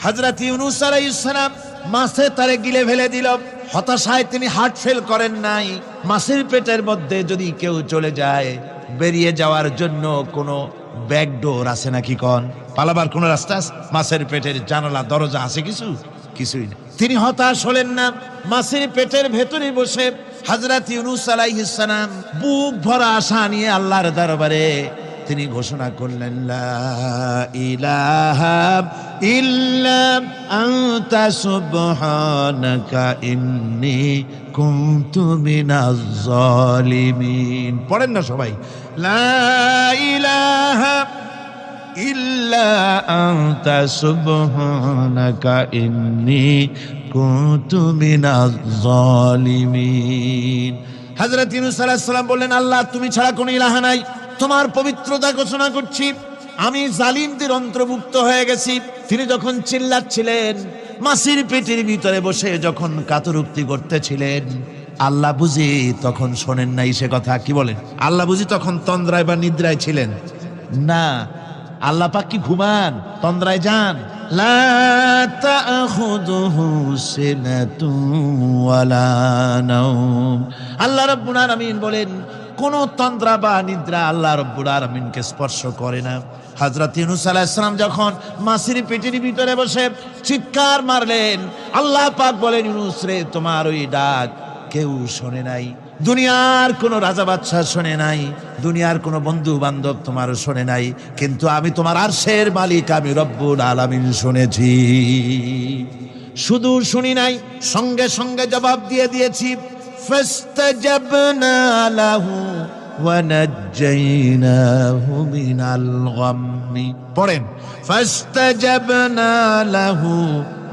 হযরত ইউনূস আলাইহিস সালাম মাছে তারে গিলে ফেলে দিল। হতাশায় তিনি হার্ট ফেল করেন নাই। মাছের পেটের মধ্যে যদি কেউ চলে যায়, বেরিয়ে যাওয়ার জন্য কোনো ব্যাকডোর আছে নাকি? কোন পালাবার কোন রাস্তা আছে? মাছের পেটের জানালা দরজা আছে? কিছুই না। তিনি হতাশ হলেন না। মাছের পেটের ভেতরে বসে হযরত ইউনূস আলাইহিস সালাম বুক ভরা আশা নিয়ে আল্লাহর দরবারে তিনি ঘোষণা করলেন, লা ইলাহা ইল্লা আনতা সুবহানাকা ইন্নী কুনতু মিনাজ জালিমিন। পড়েন না সবাই, লা ইলাহা ইল্লা আনতা সুবহানাকা ইন্নী কুনতু মিনাজ জালিমিন। হযরত ইউনূস আলাইহিস সালাম বললেন, আল্লাহ তুমি ছাড়া কোনো ইলাহ নাই, তোমার পবিত্রতা ঘোষণা করছি, আমি জালিমদের অন্তর্ভুক্ত হয়ে গেছি। তিনি যখন চিল্লাচ্ছিলেন, মাছের পেটের ভিতরে বসে যখন কাতরুক্তি করতেছিলেন, আল্লাহ বুঝি তখন শোনেন নাই সে কথা? কি বলেন? আল্লাহ বুঝি তখন তন্দ্রায় বা নিদ্রায় ছিলেন? না, আল্লাহ পাক কি ঘুমান? তন্দ্রায় যান? লা তাখুযুহু সিনাতুন ওয়ালা নাওম। আল্লাহ রাব্বুল আলামিন বলেন, কোন তন্দ্রা বা নিদ্রা আল্লাহ রাব্বুল আলামিনকে স্পর্শ করে না। হযরত ইউনূস আলাইহিস সালাম যখন মাছের পেটের ভিতরে বসে চিৎকার মারলেন, আল্লাহ পাক বলেন, ইউনূস রে, তোমার ওই ডাক কেউ শোনে নাই। দুনিয়ার কোন রাজা বাদশাহ শোনে নাই, দুনিয়ার কোন বন্ধু বান্ধব তোমার শোনে নাই, কিন্তু আমি তোমার আরশের মালিক, আমি রব্বুল আলামিন শুনেছি। শুধু শুনি নাই, সঙ্গে সঙ্গে জবাব দিয়ে দিয়েছি। ফাস্তাজাবনা লাহু ওয়া নাজ্জাইনাহু মিনাল গাম্মি। পড়েন, ফাস্তাজাবনা লাহু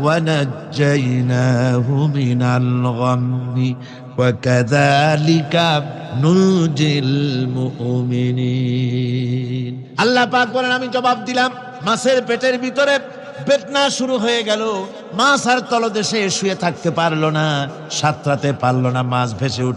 ওয়া নাজ্জাইনাহু মিনাল গাম্মি ওয়া কাযালিকা নুনজিল মুমিনিন। আল্লাহ পাক বলেন, আমি জবাব দিলাম। মাছের পেটের ভিতরে বেদনা শুরু হয়ে গেল। মাছ আর তলদেশে শুয়ে থাকতে পারলো না, সাঁতরাতে পারলো না, মাছ ভেসে